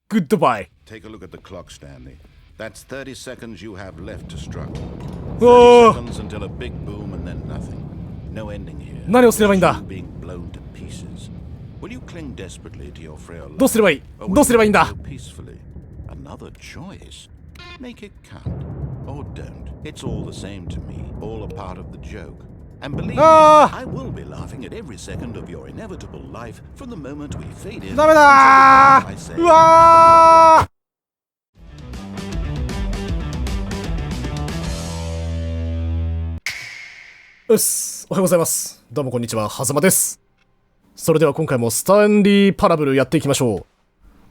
Goodbye. Take a look at the clock, Stanley. That's 30 seconds you have left to struggle. お 30 seconds until a big boom and then nothing. No ending here. 何をすればいいんだ You being blown to pieces. Will you cling desperately to your frail life? どうすればいい Or will どうすればいいん you だ go peacefully? Another choice. Make it count. Or don't. It's all the same to me. All a part of the joke. And believe me, I will be laughing at every second of your inevitable life from the moment we fade in. ダメだ I say, ーうわーうっす。おはようございます。どうもこんにちは、はざまです。それでは今回もスタンリーパラブルやっていきましょ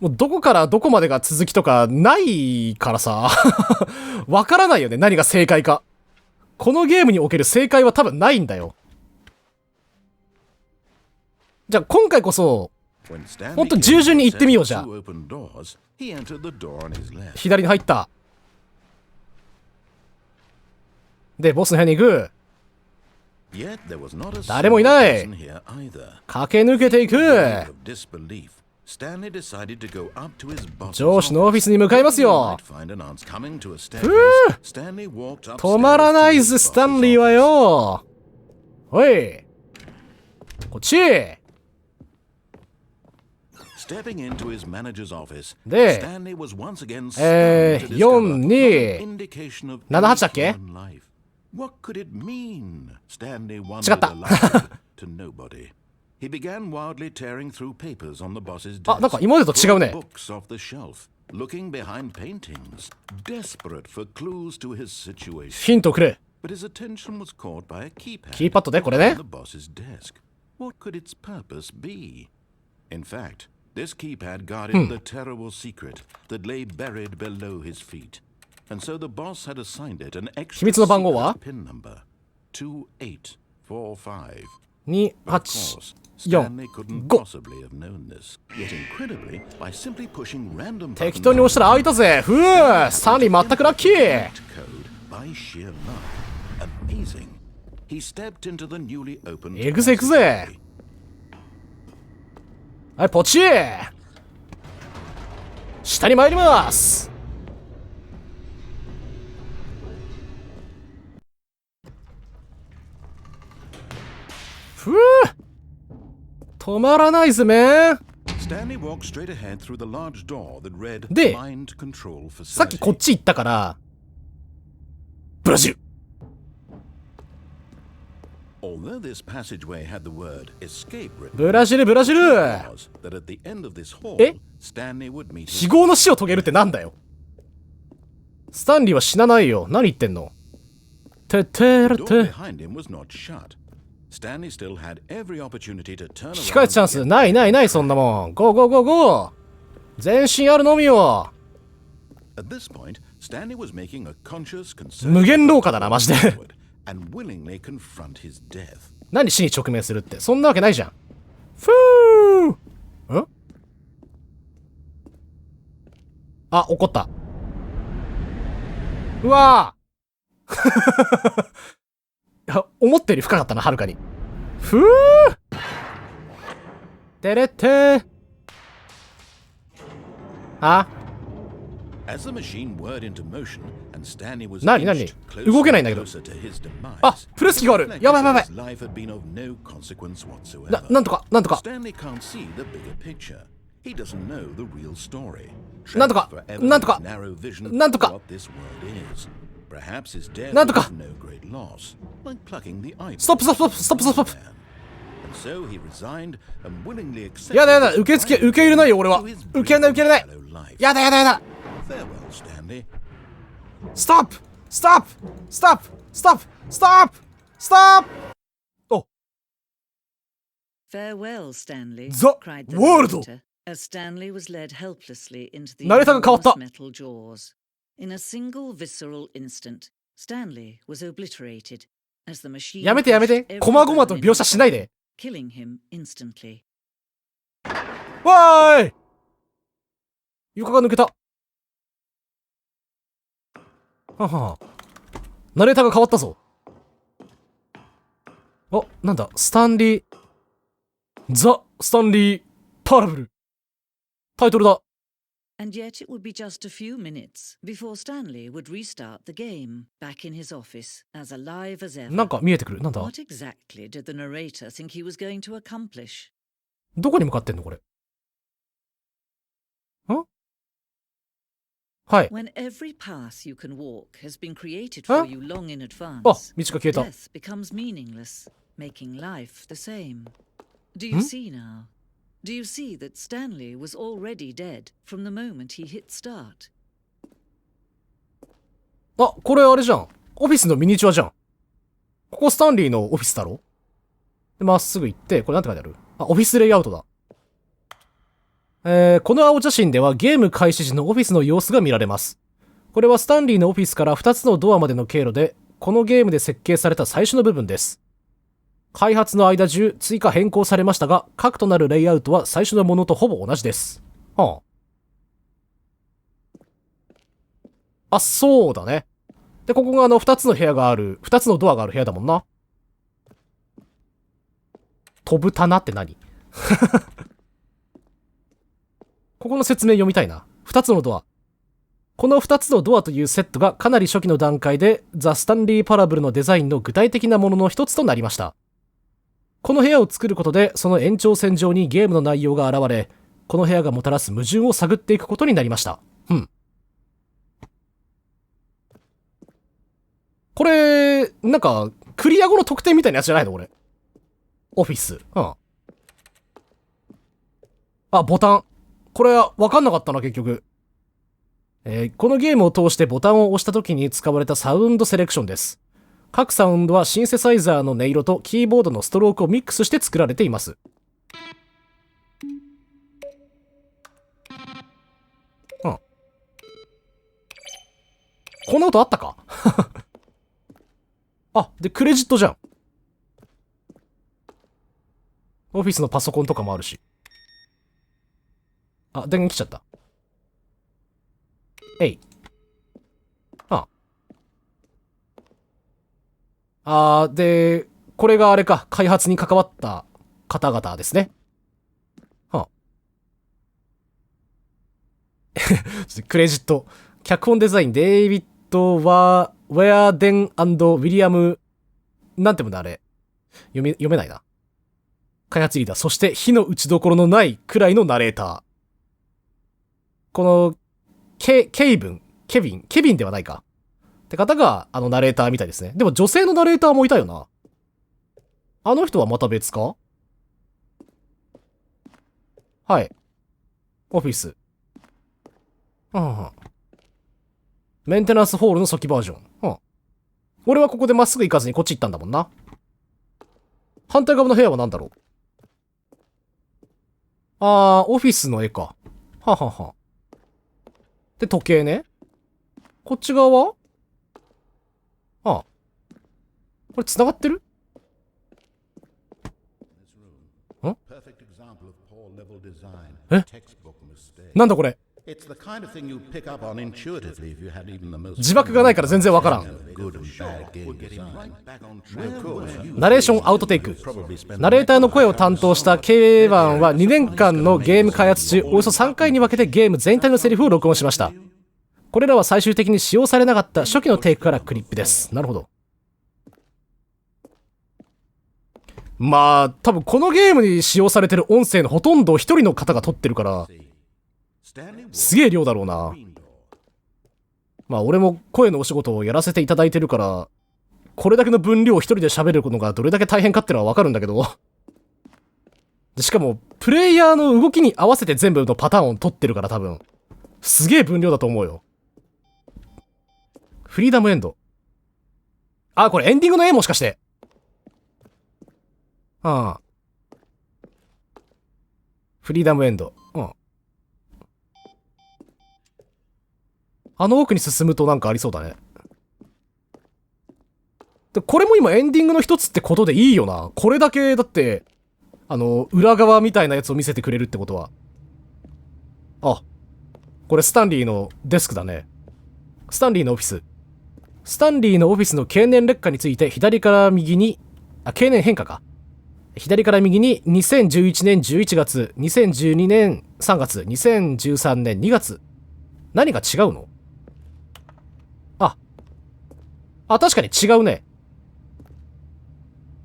う。もうどこからどこまでが続きとかないからさ。わからないよね、何が正解か。このゲームにおける正解は多分ないんだよ。じゃあ今回こそ、ほんと従順に行ってみようじゃあ。左に入った。で、ボスの部屋に行く。誰もいない。駆け抜けていく。上司のオフィスに向かいますよ。ふぅ止まらないぜ、スタンリーはよ。おいこっちで、4278だっけ？違ったあ、なんか今までと違うね。ヒントくれ。キーパッドでこれね。This keypad guarded the terrible secret that lay buried below his feet. And so the boss had assigned it an extra 秘密の番号は pin number 2845. 2845適当に押したら開いたぜ。ふぅスタンリー全くラッキー。行くぜ行くぜ。はい、ポチー下に参ります。ふぅ止まらないぜめん。で、さっきこっち行ったからブラジル。ブラジルブラジル。え？非業の死を遂げるってなんだよ。スタンリーは死なないよ。何言ってんの。てってるて。引き返すチャンスないないない。そんなもん。ゴーゴーゴーゴー。全身あるのみよ。無限廊下だなマジで。何死に直面するって。そんなわけないじゃん。ふぅんあ、怒った。うわぁ思ったより深かったな、はるかに。ふぅてれってーあなになに動けないんだけど。あ、プレス機がある。やばいやばいやばい。なんとかなんとかなんとかなんとかなんとかなんとかストップストップストップストップストップストップ。やだやだ、受け入れないよ俺は。受け入れない受け入れない。やだやだやだ。ストップストップストップストップストップストップ。お Farewell, Stanley, The cried the world. narrator, as Stanley was led helplessly into the ナレーターが変わった。 enormous metal jaws. In a single visceral instant, Stanley was obliterated as the machine やめてやめて。こまごまと描写しないで。 killing him instantly. わーい床が抜けた。ははナレーターが変わったぞ。あ、なんだスタンリーザ・スタンリー・パラブルタイトルだ。And yet it would be just a few minutes before Stanley would restart the game, back in his office, as alive as ever. なんか見えてくる。なんだ？ What exactly did the narrator think he was going to accomplish? どこに向かってんのこれ。はい。 When every path you can walk has been created for you long in あ、 advance, 道が消えた。 death becomes meaningless, making life the same. Do you see now? Do you see that Stanley was already dead from the moment he hit start? あ、これあれじゃん。オフィスのミニチュアじゃん。ここスタンリーのオフィスだろ？で、まっすぐ行って、これなんて書いてある？あ、オフィスレイアウトだ。この青写真ではゲーム開始時のオフィスの様子が見られます。これはスタンリーのオフィスから2つのドアまでの経路で、このゲームで設計された最初の部分です。開発の間中追加変更されましたが、核となるレイアウトは最初のものとほぼ同じです。はあ。あ、そうだね。で、ここが2つの部屋がある、2つのドアがある部屋だもんな。飛ぶ棚って何？ここの説明読みたいな。2つのドア。この2つのドアというセットがかなり初期の段階でザ・スタンリー・パラブルのデザインの具体的なものの一つとなりました。この部屋を作ることでその延長線上にゲームの内容が現れ、この部屋がもたらす矛盾を探っていくことになりました。これ、なんか、クリア後の特典みたいなやつじゃないのこれ。オフィス。あ、ボタン。これは分かんなかったな、結局。このゲームを通してボタンを押した時に使われたサウンドセレクションです。各サウンドはシンセサイザーの音色とキーボードのストロークをミックスして作られています。こんな音あったか？あ、で、クレジットじゃん。オフィスのパソコンとかもあるし。あ、電源来ちゃった。えい。で、これがあれか、開発に関わった方々ですね。クレジット。脚本デザイン、デイビッド・ウェアデン&ウィリアム、なんてもんだあれ。読めないな。開発リーダー、そして火の打ちどころのないくらいのナレーター。この、ケビンではないか。って方が、ナレーターみたいですね。でも女性のナレーターもいたよな。あの人はまた別か？はい。オフィス。メンテナンスホールの初期バージョン。俺はここでまっすぐ行かずにこっち行ったんだもんな。反対側の部屋は何だろう？オフィスの絵か。で、時計ね。こっち側は？これ繋がってる？え？なんだこれ？字幕がないから全然わからん。ナレーションアウトテイク。ナレーターの声を担当した K1 は2年間のゲーム開発中、およそ3回に分けてゲーム全体のセリフを録音しました。これらは最終的に使用されなかった初期のテイクからクリップです。なるほど。まあ、多分このゲームに使用されてる音声のほとんど一人の方が撮ってるから、すげえ量だろうな。まあ俺も声のお仕事をやらせていただいてるから、これだけの分量一人で喋るのがどれだけ大変かってのはわかるんだけど。しかも、プレイヤーの動きに合わせて全部のパターンを取ってるから多分、すげえ分量だと思うよ。フリーダムエンド。これエンディングの絵もしかして。フリーダムエンド。奥に進むとなんかありそうだね。で、これも今エンディングの一つってことでいいよな。これだけ、だって、裏側みたいなやつを見せてくれるってことは。これスタンリーのデスクだね。スタンリーのオフィス。スタンリーのオフィスの経年劣化について左から右に、経年変化か。左から右に2011年11月、2012年3月、2013年2月、何が違うの？あ、確かに違うね。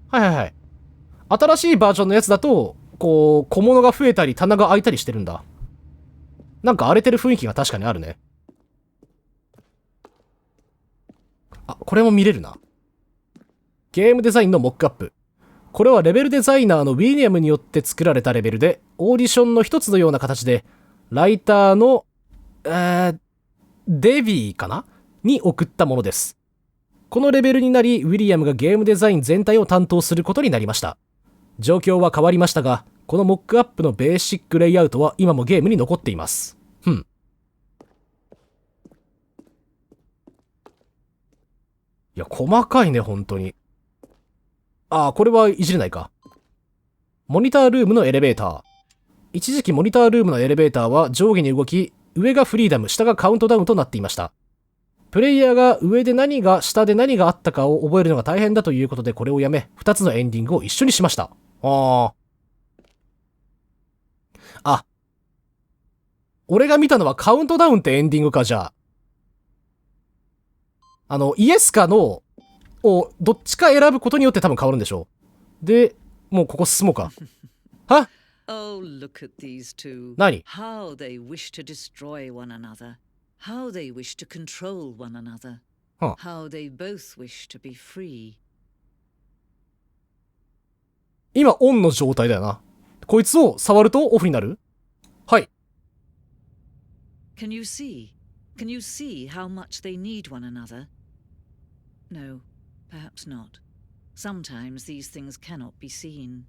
はいはいはい。新しいバージョンのやつだと、こう、小物が増えたり棚が開いたりしてるんだ。なんか荒れてる雰囲気が確かにあるね。これも見れるな。ゲームデザインのモックアップ。これはレベルデザイナーのウィリアムによって作られたレベルで、オーディションの一つのような形で、ライターの、デビーかなに送ったものです。このレベルになり、ウィリアムがゲームデザイン全体を担当することになりました。状況は変わりましたが、このモックアップのベーシックレイアウトは今もゲームに残っています。いや、細かいね、本当に。これはいじれないか。モニタールームのエレベーター。一時期モニタールームのエレベーターは上下に動き、上がフリーダム、下がカウントダウンとなっていました。プレイヤーが上で何が下で何があったかを覚えるのが大変だということでこれをやめ、2つのエンディングを一緒にしました。俺が見たのはカウントダウンってエンディングか、じゃあ。イエスかノーをどっちか選ぶことによって多分変わるんでしょう。で、もうここ進もうか。はOh, look at these two. 何？ How they wish to destroy one another. How they wish to control one another. How they both wish to be free. 今オンの状態だよな。こいつを触るとオフになる？はい。Can you see? Can you see how much they need one another? No, perhaps not. Sometimes these things cannot be seen.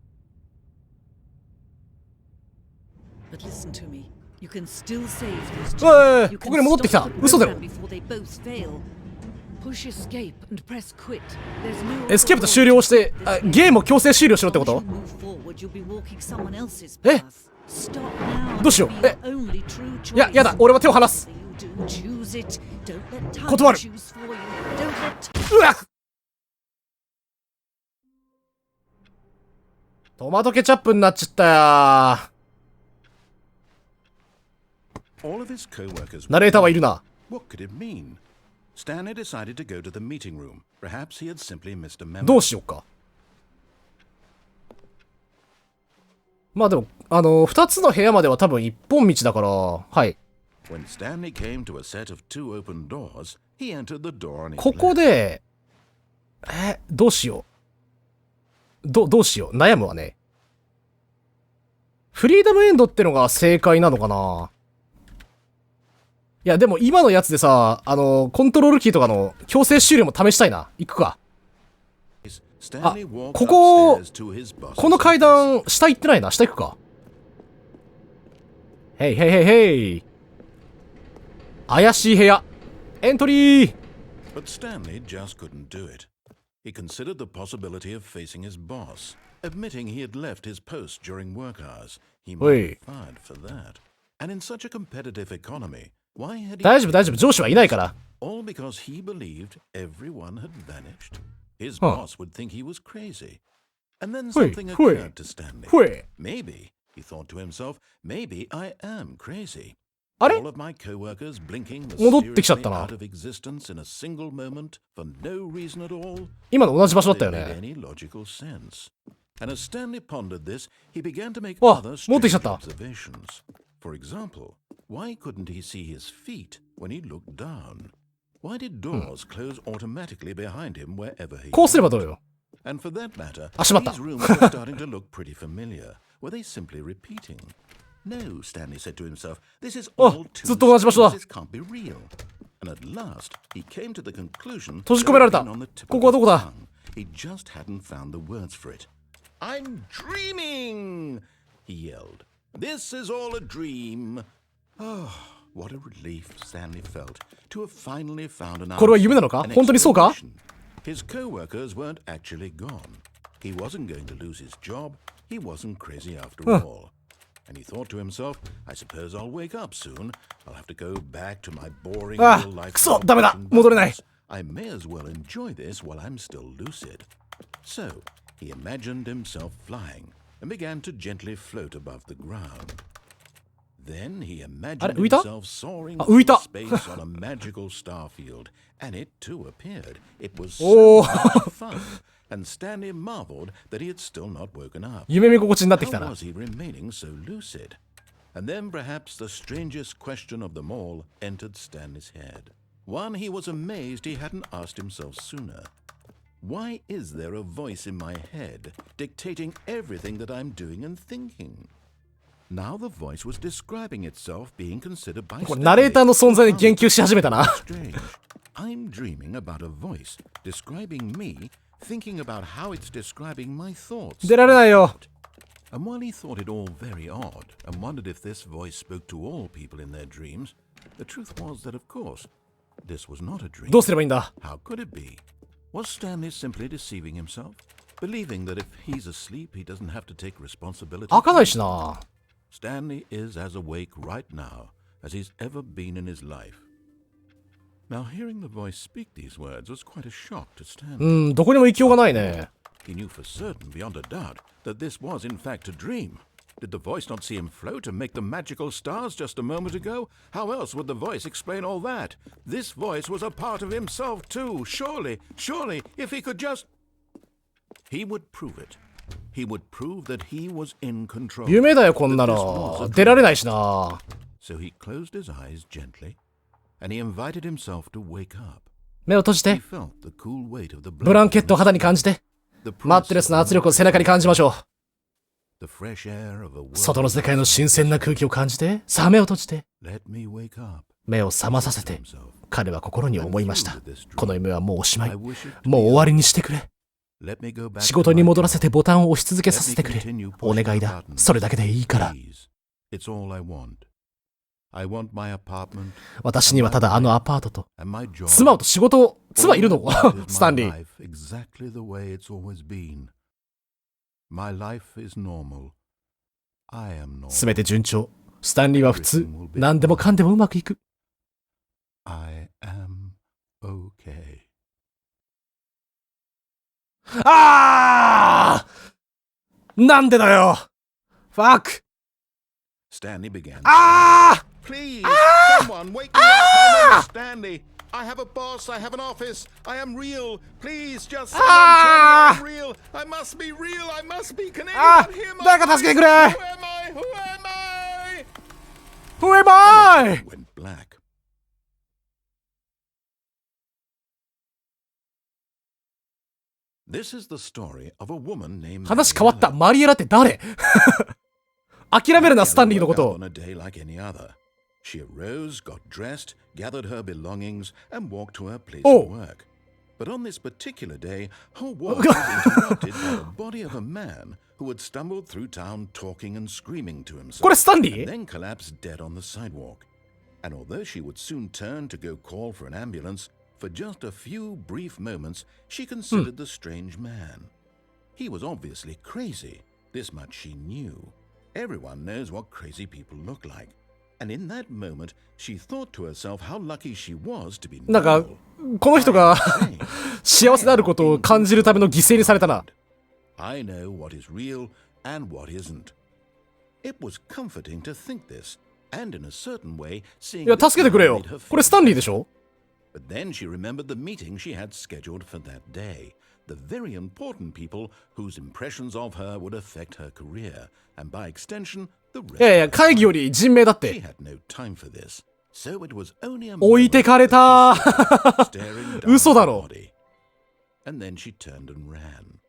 But listen to me. You can still save these two. ここに戻ってきた。嘘だろ。エスケープと終了をして、ゲームを強制終了しろってこと？どうしよう。やだ。俺は手を離す。断る。うわっ。トマトケチャップになっちゃったよ。ナレーターはいるな。どうしようか。まあでも、2つの部屋までは多分一本道だから、はい。ここで、どうしよう。どうしよう。悩むわね。フリーダムエンドってのが正解なのかな。いや、でも今のやつでさ、コントロールキーとかの強制終了も試したいな。行くか。この階段、下行ってないな。下行くか。へいへいへいへい。怪しい部屋。エントリー。But Stanley just couldn't do it. He considered the possibility of facing his boss, admitting he had left his post during work hours. He might be fired for that. And in such a competitive economy, why had he... 大丈夫。上司はいないから。All because he believed everyone had vanished. His boss would think he was crazy. And then something occurred to Stanley. Maybe, he thought to himself, maybe I am crazy. All of my coworkers blinking mysteriously out of existence in a single moment for no reason at all. 今の同じ場所だったよね。 Any logical sense. And as Stanley pondered this, he began to make other strange observations. For example, why couldn't he see his feet when he looked down? Why did doors close automatically behind him wherever he こうすればどうよ。 And for that matter, しまった。 these rooms were starting to look pretty familiar. Were they simply repeating? No, Stanley said to himself, this is all too strange. This can't be real. And at last, he came to the conclusion 閉じ込められた。ここはどこだ？ He just hadn't found the words for it. I'm dreaming! He yelled. This is all a dream. Oh, what a relief Stanley felt to have finally found an answer. これは夢なのか？本当にそうか？ His co-workers weren't actually gone. He wasn't going to lose his job. He wasn't crazy after all. And he thought to himself, I suppose I'll wake up soon. I'll have to go back to my boring real life. くそ、ダメだ。戻れない。 I may as well enjoy this while I'm still lucid. So, he imagined himself flying and began to gently float above the ground. Then he あれ imagined 浮いた himself soaring あ、浮い through た space on a magical star field, and it too appeared. It was so お much fun, and Stanley marveled that he had still not woken up. 夢見心地になってきた How な。 was he remaining so lucid? And then perhaps the strangest question of them all entered Stanley's head. One he was amazed he hadn't asked himself sooner. Why is there a voice in my head dictating everything that I'm doing and thinking? Now the voice was describing itself being considered by これナレーターの存在に言及し始めたな。 Strange. I'm dreaming about a voice describing me, thinking about how it's describing my thoughts. 出られないよ。 And while he thought it all very odd and wondered if this voice spoke to all people in their dreams, the truth was that, of course, this was not a dream. どうすればいいんだ。 How could it be? Was Stanley simply deceiving himself, believing that if he's asleep, he doesn't have to take responsibility? 開かないしな。 Stanley is as awake right now as he's ever been in his life. Now, hearing the voice speak these words was quite a shock to Stanley. どこにも行きようがないね。 He knew for certain, beyond a doubt, that this was in fact a dream. Did the voice not see him float and make the magical stars just a moment ago? How else would the voice explain all that? This voice was a part of himself too. Surely, if he could just... He would prove it. He would prove that he was in control. 夢だよ、こんなの。出られないしな。 So he closed his eyes gently, and he invited himself to wake up. 目を閉じ He て。 felt the cool weight of the ブランケットを肌に感じて。 the マットレスの圧力を背中に感じましょ the fresh air of a う。 world. 外の世界の新鮮な空気を感じて。さあ目を閉じて。 Let me wake up. 目を覚まさせて。 Himself. 彼は心に思いました。この夢はもうおしまい。 I も wish う it to 終 be わりにしてくれ。 Let me go back 仕 to 事に my 戻らせ job. てボタンを押し続けさ Let せ me てくれ。 continue お pushing 願い the だ。 buttons. それだけでいいから。 Please. It's all I want. I want my apartment 私にはただあのアパートと、 and my job. 妻と仕事を、妻いるの All I want is スタン my リー。 life exactly the way it's always been. My life is normal. I am normal. すべて順調。スタンリーは普通。何でもかんでもうまくいく。 I am okay. あーなんでだよファック Stanley began. あ Please, someone wake me up. My name is Stanley. I have a boss. I have an office. I am real. Please, just someone tell me I'm real. I must be real. I must be. Can anyone hear my 誰か助けてくれ Who am I? Who am I? Who am I? Went black. This is the story of a woman named 話変わった。マリエラって誰諦めるな、スタンリーのことを。 on a day like any other. She arose, got dressed, gathered her belongings, and walked to her place Oh. of work. But on this particular day, her walk was interrupted by the body of a man who had stumbled through town talking and screaming to こ himself, れスタンリ and ー then collapsed dead on the sidewalk. And although she would soon turn to go call for an ambulance, for just a few brief moments, she considered the strange man. He was obviously crazy. This much she knew. Everyone knows what crazy people look like. And in that moment, she thought to herself how lucky she was to be なんか normal. この人が Sane. 幸せであることを感じるための犠牲にされたな。 I know what is real and what isn't. It was comforting to think this, and in a certain way, seeing いや、 this 助けてくれ man よ made her。これ feel スタンリーでしょ But then she remembered the meeting she had scheduled for that day. The very important people whose impressions of her would affect her career, and by extension, the rest いやいや、 of her 会議よ life. り人命だっ She て。 had no time for this, so it was only a 置いて moment かれ that た she stood staring down 嘘だ her ろ。 body. And then she turned and ran.